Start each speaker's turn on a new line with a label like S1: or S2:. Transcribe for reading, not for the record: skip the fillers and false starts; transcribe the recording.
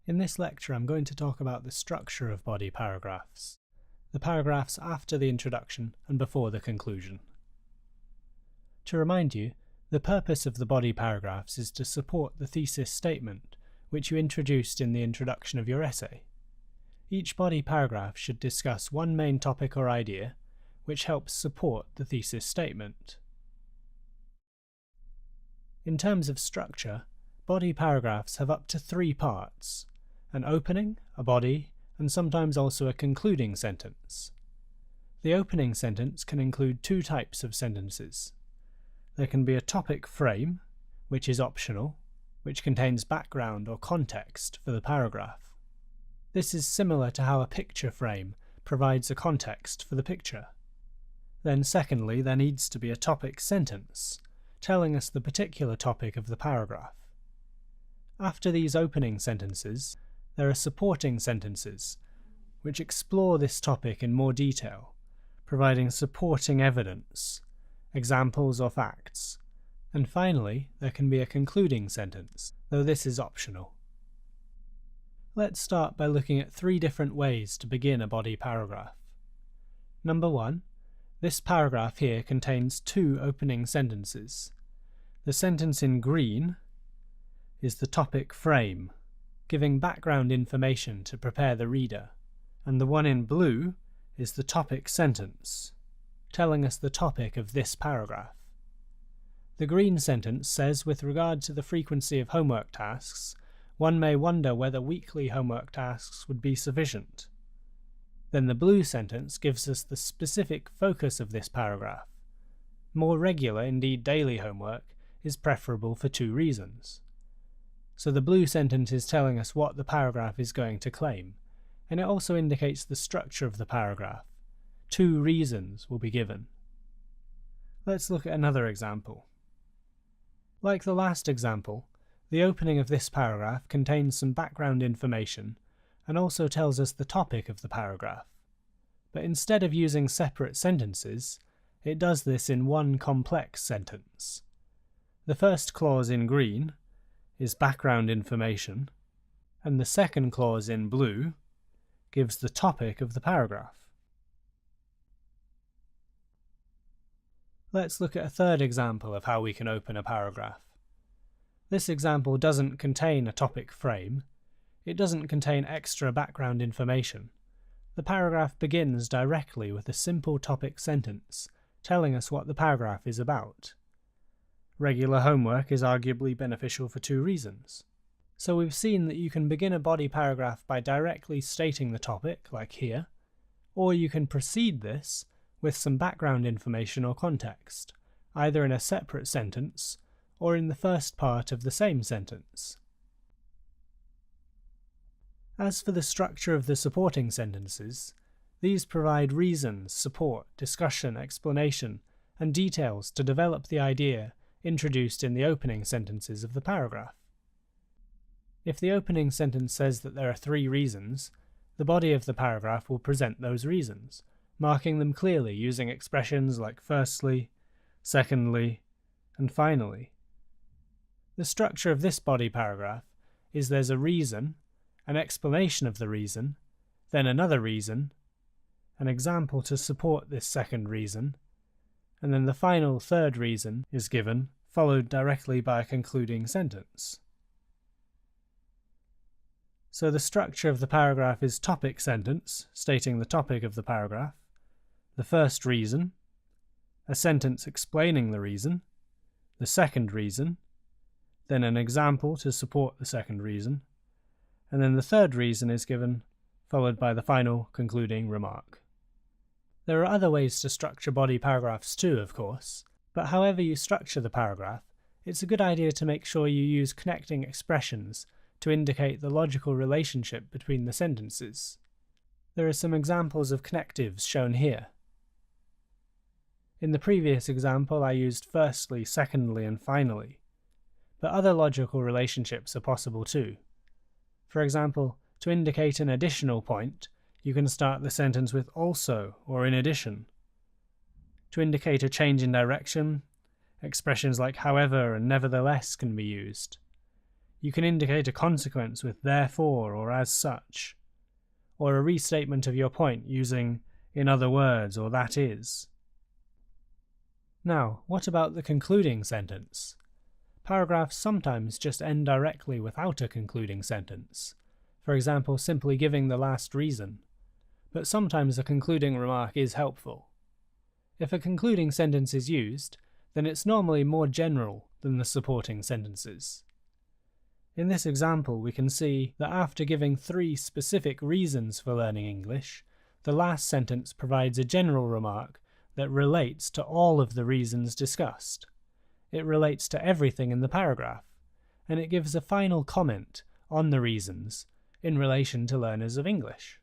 S1: In this lecture I'm going to talk about the structure of body paragraphs, the paragraphs after the introduction and before the conclusion. To remind you, the purpose of the body paragraphs is to support the thesis statement which you introduced in the introduction of your essay. Each body paragraph should discuss one main topic or idea which helps support the thesis statement. In terms of structure, body paragraphs have up to 3 parts: an opening, a body, and sometimes also a concluding sentence. The opening sentence can include 2 types of sentences. There can be a topic frame, which is optional, which contains background or context for the paragraph. This is similar to how a picture frame provides a context for the picture. Then secondly, there needs to be a topic sentence, telling us the particular topic of the paragraph. After these opening sentences, there are supporting sentences, which explore this topic in more detail, providing supporting evidence, examples or facts. And finally, there can be a concluding sentence, though this is optional. Let's start by looking at 3 different ways to begin a body paragraph. Number 1. This paragraph here contains 2 opening sentences. The sentence in green is the topic frame, giving background information to prepare the reader, and the one in blue is the topic sentence, telling us the topic of this paragraph. The green sentence says, with regard to the frequency of homework tasks, one may wonder whether weekly homework tasks would be sufficient. Then the blue sentence gives us the specific focus of this paragraph. More regular, indeed daily homework, is preferable for 2 reasons. So the blue sentence is telling us what the paragraph is going to claim, and it also indicates the structure of the paragraph. 2 reasons will be given. Let's look at another example. Like the last example, the opening of this paragraph contains some background information and also tells us the topic of the paragraph. But instead of using separate sentences, it does this in one complex sentence. The first clause in green is background information, and the second clause in blue gives the topic of the paragraph. Let's look at a third example of how we can open a paragraph. This example doesn't contain a topic frame. It doesn't contain extra background information. The paragraph begins directly with a simple topic sentence, telling us what the paragraph is about. Regular homework is arguably beneficial for 2 reasons. So we've seen that you can begin a body paragraph by directly stating the topic, like here, or you can precede this with some background information or context, either in a separate sentence or in the first part of the same sentence. As for the structure of the supporting sentences, these provide reasons, support, discussion, explanation, and details to develop the idea introduced in the opening sentences of the paragraph. If the opening sentence says that there are 3 reasons, the body of the paragraph will present those reasons, marking them clearly using expressions like firstly, secondly, and finally. The structure of this body paragraph is there's a reason, an explanation of the reason, then another reason, an example to support this second reason, and then the final third reason is given, followed directly by a concluding sentence. So the structure of the paragraph is topic sentence, stating the topic of the paragraph, the first reason, a sentence explaining the reason, the second reason, then an example to support the second reason, and then the third reason is given, followed by the final concluding remark. There are other ways to structure body paragraphs too, of course, but however you structure the paragraph, it's a good idea to make sure you use connecting expressions to indicate the logical relationship between the sentences. There are some examples of connectives shown here. In the previous example I used firstly, secondly, and finally, but other logical relationships are possible too. For example, to indicate an additional point, you can start the sentence with also or in addition. To indicate a change in direction, expressions like however and nevertheless can be used. You can indicate a consequence with therefore or as such, or a restatement of your point using in other words or that is. Now, what about the concluding sentence? Paragraphs sometimes just end directly without a concluding sentence, for example simply giving the last reason, but sometimes a concluding remark is helpful. If a concluding sentence is used, then it's normally more general than the supporting sentences. In this example, we can see that after giving 3 specific reasons for learning English, the last sentence provides a general remark that relates to all of the reasons discussed. It relates to everything in the paragraph, and it gives a final comment on the reasons in relation to learners of English.